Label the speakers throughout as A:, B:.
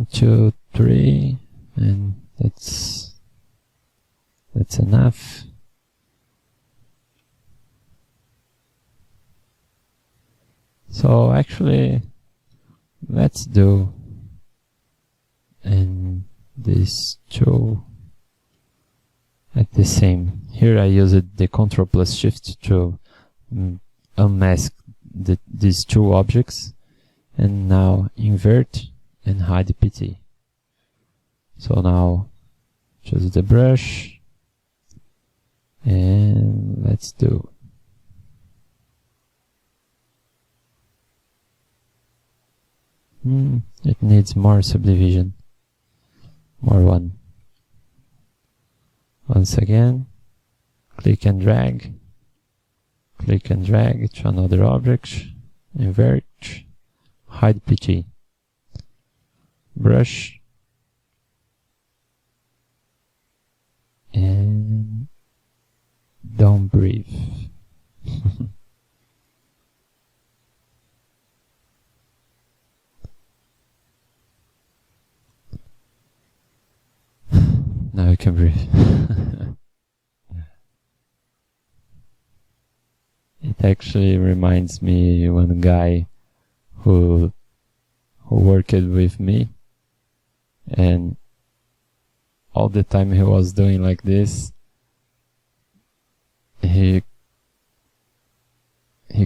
A: 1, 2, 3, and that's enough. So actually, let's do and these two at the same. Here I used the Ctrl plus Shift to unmask these two objects, and now invert and hide PT. So now choose the brush and let's do. It needs more subdivision. More one. Once again, click and drag to another object, invert, hide PT, brush, and don't breathe. Now you can breathe. It actually reminds me one guy who worked with me, and all the time he was doing like this, he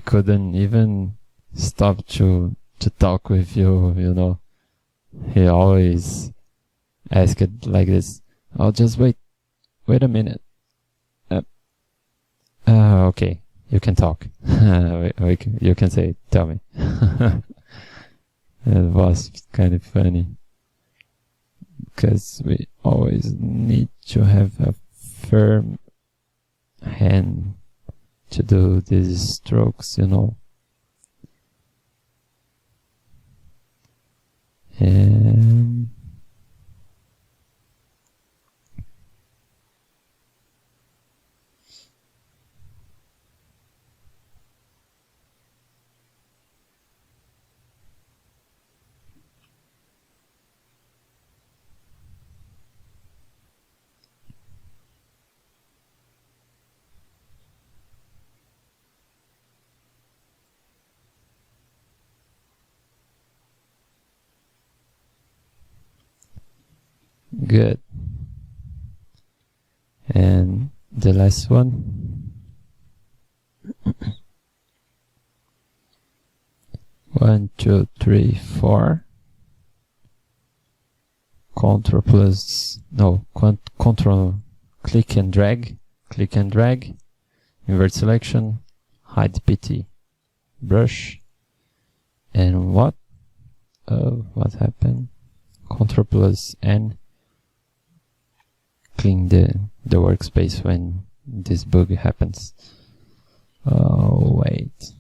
A: couldn't even stop to talk with you, you know. He always asked it like this. I'll just wait a minute. Okay, you can talk. You can say, tell me. It was kind of funny, because we always need to have a firm hand to do these strokes, you know. And good. And the last one. 1, 2, 3, 4. Control click and drag, invert selection, hide PT, brush, and what happened? Control plus N, clean the workspace when this bug happens. Oh wait.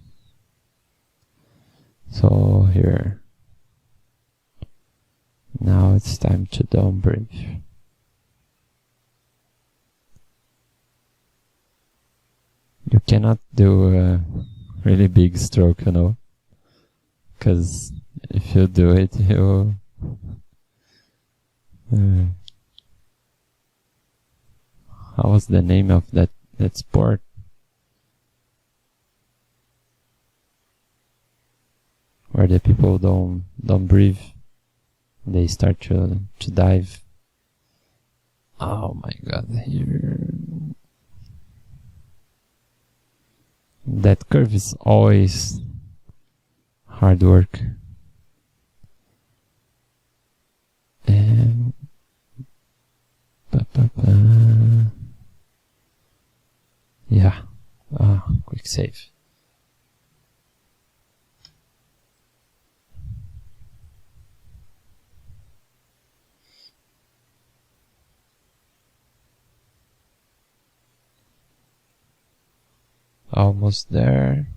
A: So here. Now it's time to don't breathe. You cannot do a really big stroke, you know, because if you do it, you how was the name of that sport? Where the people don't breathe. They start to dive. Oh my god, here. That curve is always hard work. And yeah, quick save. Almost there.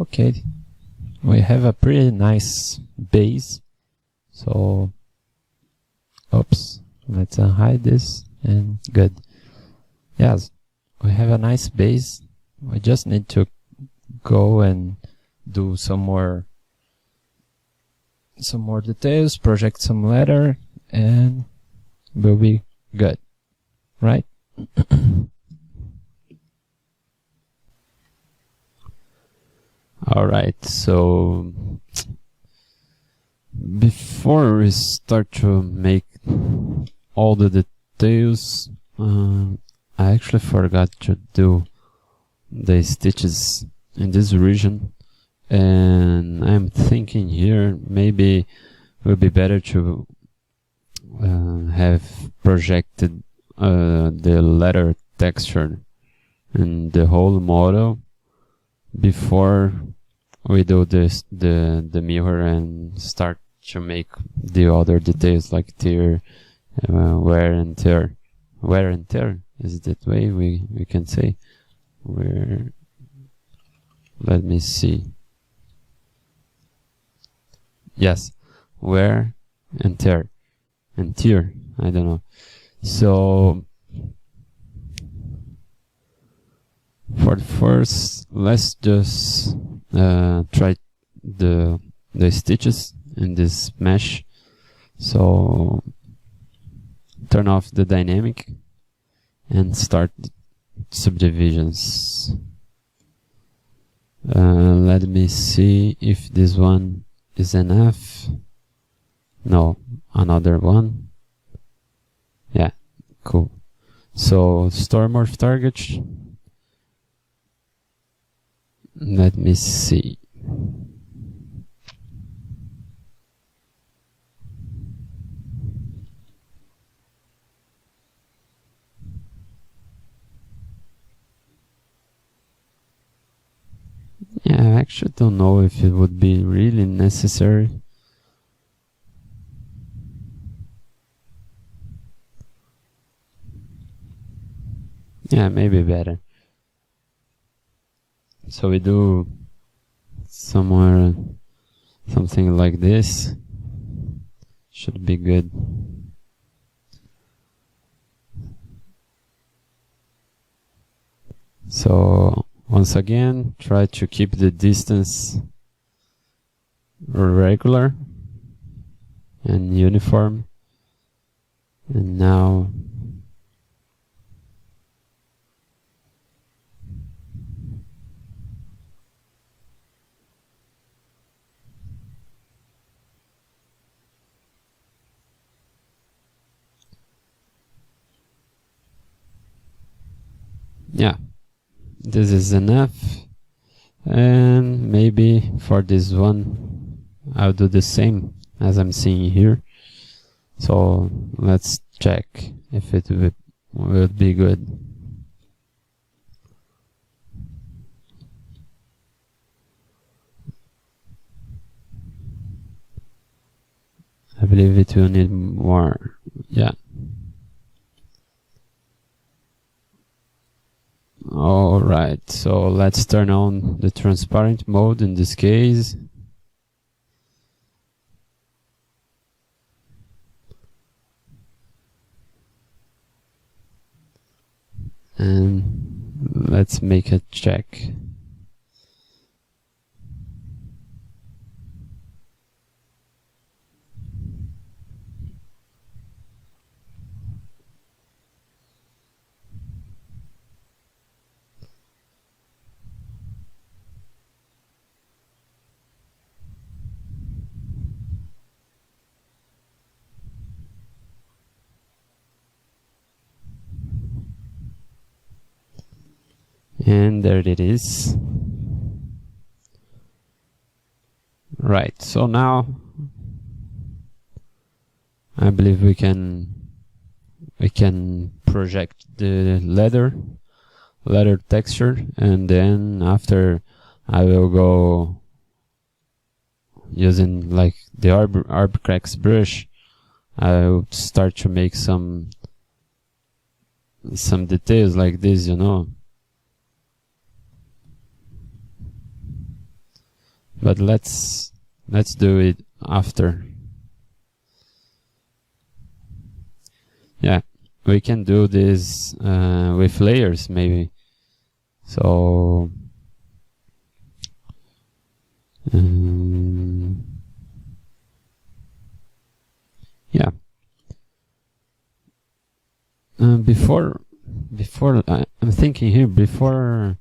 A: Okay, we have a pretty nice base. So, oops, let's unhide this, and good. Yes, we have a nice base. We just need to go and do some more details, project some letter, and we'll be good, right? Alright, so before we start to make all the details, I actually forgot to do the stitches in this region, and I'm thinking here maybe it would be better to have projected the letter texture in the whole model before we do this the mirror and start to make the other details like tear, wear and tear. Wear and tear is that way we can say. Where, let me see. Yes, wear and tear. And tear, I don't know. So for the first, let's just try the stitches in this mesh. So turn off the dynamic and start subdivisions. Let me see if this one is enough. No, another one. Yeah, cool. So store morph target. Let me see. Yeah, I actually don't know if it would be really necessary. Yeah, maybe better. So we do somewhere something like this. Should be good. So once again, try to keep the distance regular and uniform. And now yeah, this is enough. And maybe for this one I'll do the same as I'm seeing here. So let's check if it will be good. I believe it will need more. Yeah. Alright, so let's turn on the transparent mode in this case. And let's make a check. And there it is. Right, so now I believe we can project the leather texture, and then after I will go using like the Arbcrex brush. I will start to make some details like this, you know. but let's do it after. Yeah, we can do this with layers maybe. So yeah. Before I'm thinking here, before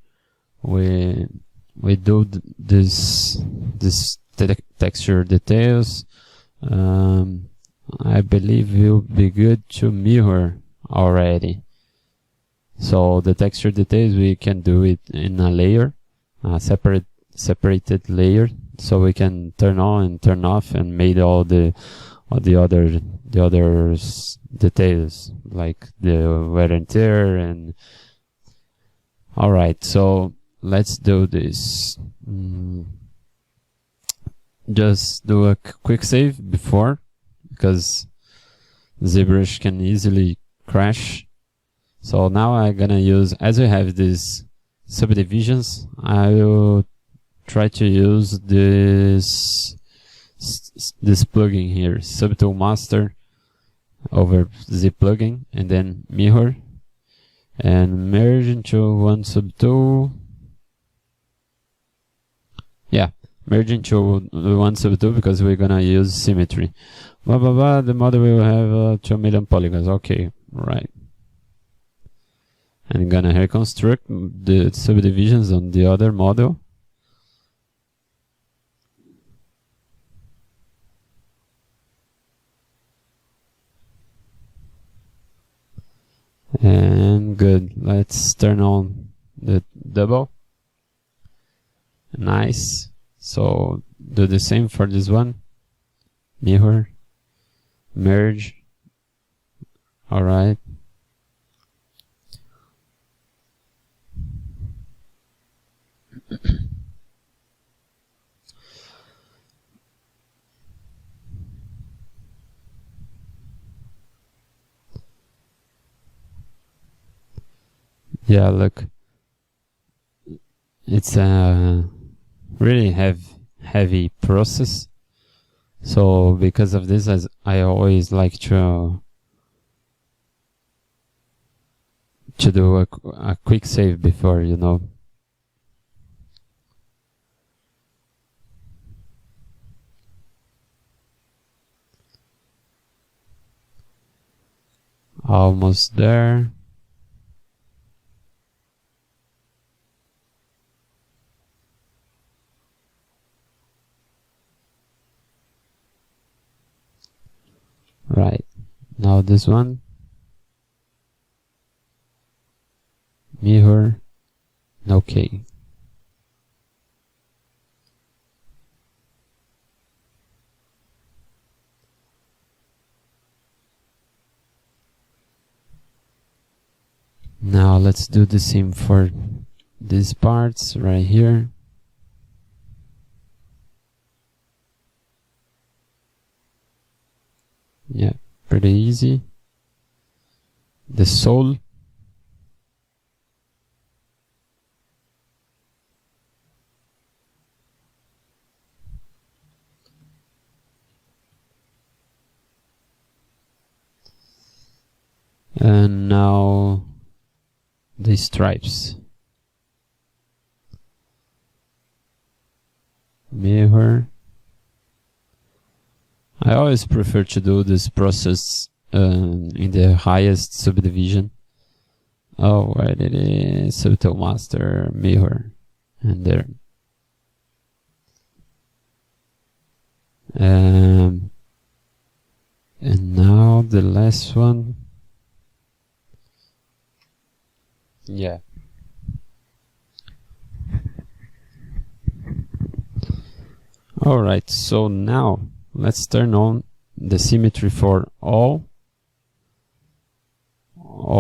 A: we do this texture details, I believe it would be good to mirror already. So the texture details, we can do it in a layer, a separated layer, so we can turn on and turn off and make all the other details, like the wear and tear. And all right, so let's do this. Just do a quick save before, because ZBrush can easily crash. So now I'm gonna use, as we have these subdivisions, I will try to use this plugin here, Subtool Master over Z plugin, and then mirror and merge into one subtool. Yeah, merge into one subtool because we're gonna use symmetry. The model will have 2 million polygons. Okay, right. I'm gonna reconstruct the subdivisions on the other model. And good. Let's turn on the double. Nice. So do the same for this one. Mirror, merge. All right. Yeah, look, it's a really heavy process. So because of this, as I always like to do a quick save before, you know. Almost there. Right, now this one, mirror, okay. Now let's do the same for these parts right here. Yeah, pretty easy. The sole. And now the stripes. Mirror. I always prefer to do this process in the highest subdivision. Oh, where did it is? Subtool Master, mirror, and there. And now the last one. Yeah. Alright, so now let's turn on the symmetry for all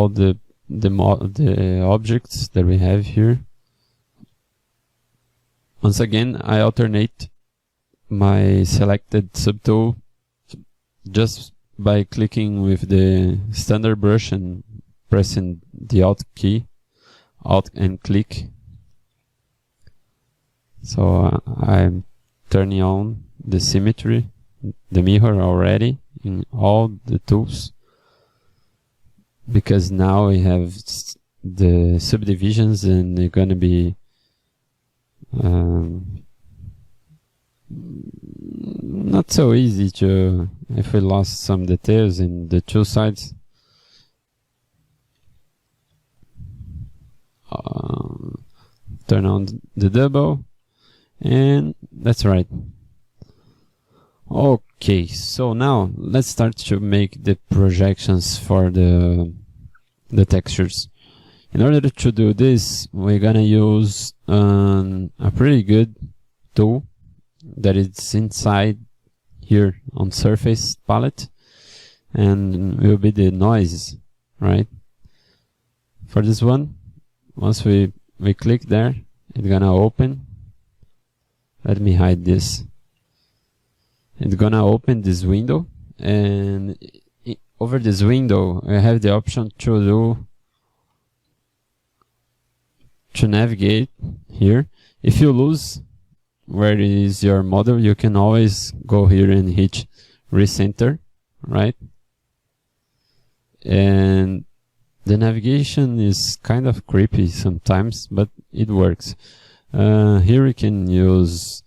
A: the objects that we have here. Once again, I alternate my selected subtool just by clicking with the standard brush and pressing the Alt key, Alt and click. So I'm turning on the symmetry, the mirror already in all the tools, because now we have the subdivisions and they're gonna be not so easy to, if we lost some details in the two sides. Turn on the double, and that's right. Okay, so now let's start to make the projections for the textures. In order to do this, we're gonna use a pretty good tool that is inside here on Surface Palette, and will be the noise, right? For this one, once we click there, it's gonna open. Let me hide this. It's gonna open this window, and over this window I have the option to navigate here. If you lose where is your model, you can always go here and hit recenter, right? And the navigation is kind of creepy sometimes, but it works. Here we can use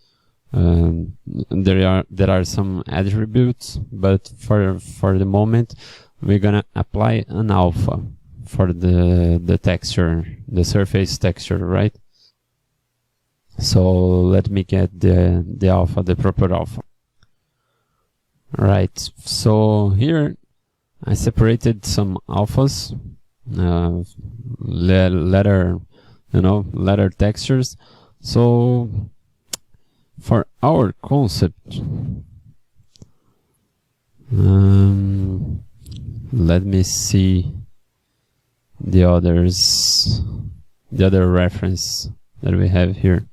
A: there are some attributes, but for the moment we're gonna apply an alpha for the texture, the surface texture, right? So let me get the alpha, the proper alpha. Right, so here I separated some alphas, letter textures. So for our concept, let me see the other reference that we have here.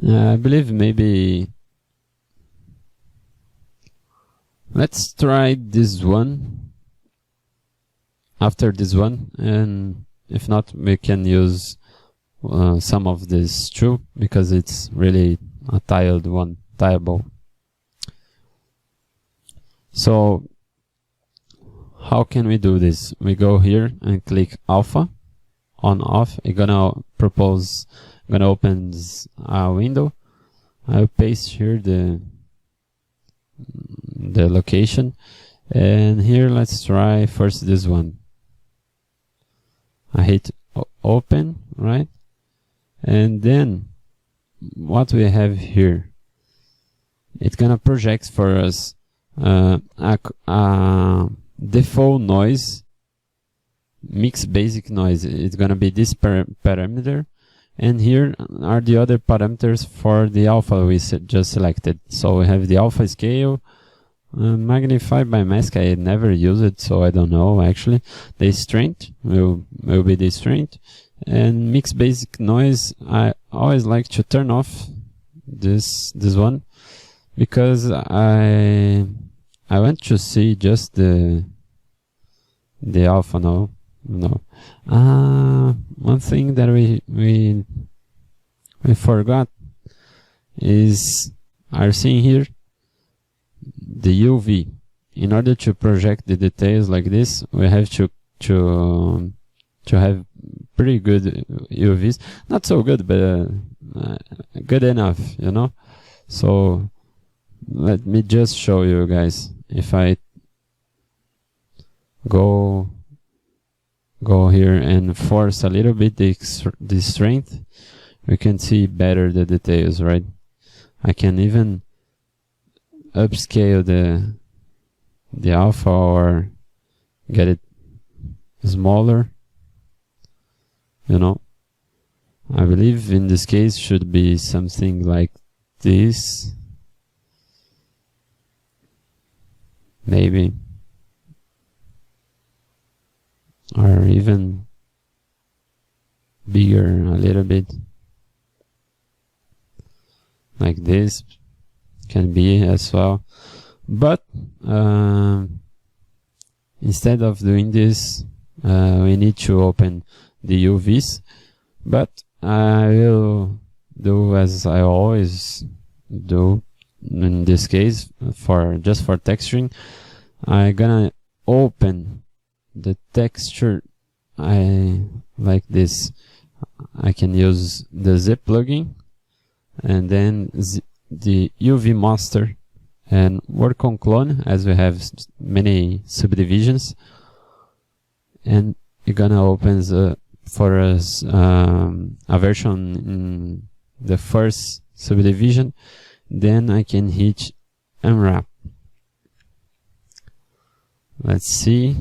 A: I believe maybe let's try this one after this one, and if not, we can use some of this too, because it's really a tiled one, tileable. So how can we do this? We go here and click alpha on off. It's gonna open a window. I'll paste here the location, and here let's try first this one. I hit open, right? And then what we have here, it's gonna project for us a default noise, mix basic noise. It's gonna be this parameter, and here are the other parameters for the alpha we just selected. So we have the alpha scale, magnify by mask. I never use it, so I don't know actually. The strength will be the strength, and mix basic noise. I always like to turn off this one, because I want to see just the alpha. No. One thing that we forgot is, are seeing here the UV. In order to project the details like this, we have to have pretty good UVs. Not so good, but good enough, you know. So let me just show you guys. If I go here and force a little bit the strength, we can see better the details, right? I can even upscale the alpha or get it smaller, you know. I believe in this case should be something like this, maybe, or even bigger a little bit, like this can be as well. But instead of doing this, we need to open the UVs, but I will do as I always do in this case, just for texturing. I'm gonna open the texture like this. I can use the zip plugin and then the UV master and work on clone, as we have many subdivisions, and it's gonna open for us a version in the first subdivision. Then I can hit unwrap. Let's see.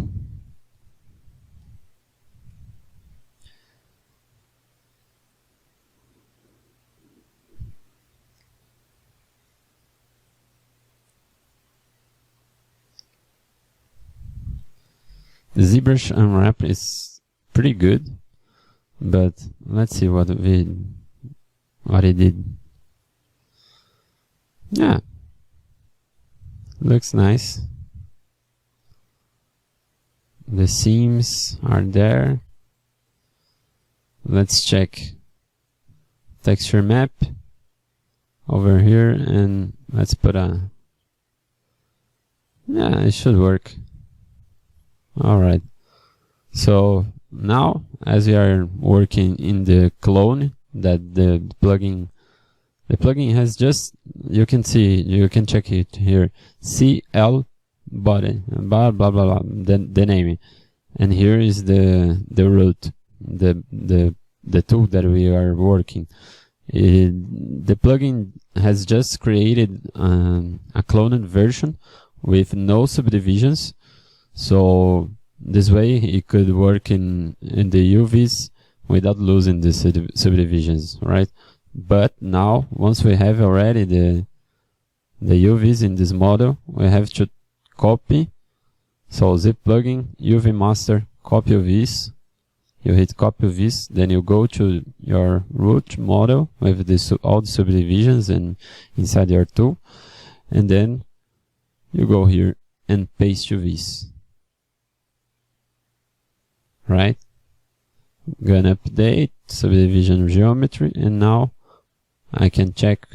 A: The ZBrush unwrap is pretty good, but let's see what it did. Yeah, looks nice. The seams are there. Let's check texture map over here, and let's put yeah, it should work. Alright, so now as we are working in the clone that the plugin has just, you can check it here, CL body, blah blah blah, blah the name, and here is the root, the tool that we are working. The plugin has just created a cloned version with no subdivisions. So this way it could work in the UVs without losing the subdivisions, right? But now, once we have already the UVs in this model, we have to copy. So zip plugin, UV master, copy UVs. You hit copy UVs, then you go to your root model with all the subdivisions and inside your tool, and then you go here and paste UVs. Right, gonna update subdivision geometry, and now I can check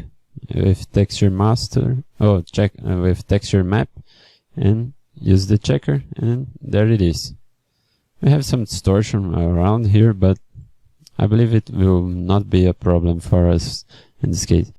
A: with texture master, check with texture map, and use the checker, and there it is. We have some distortion around here, but I believe it will not be a problem for us in this case.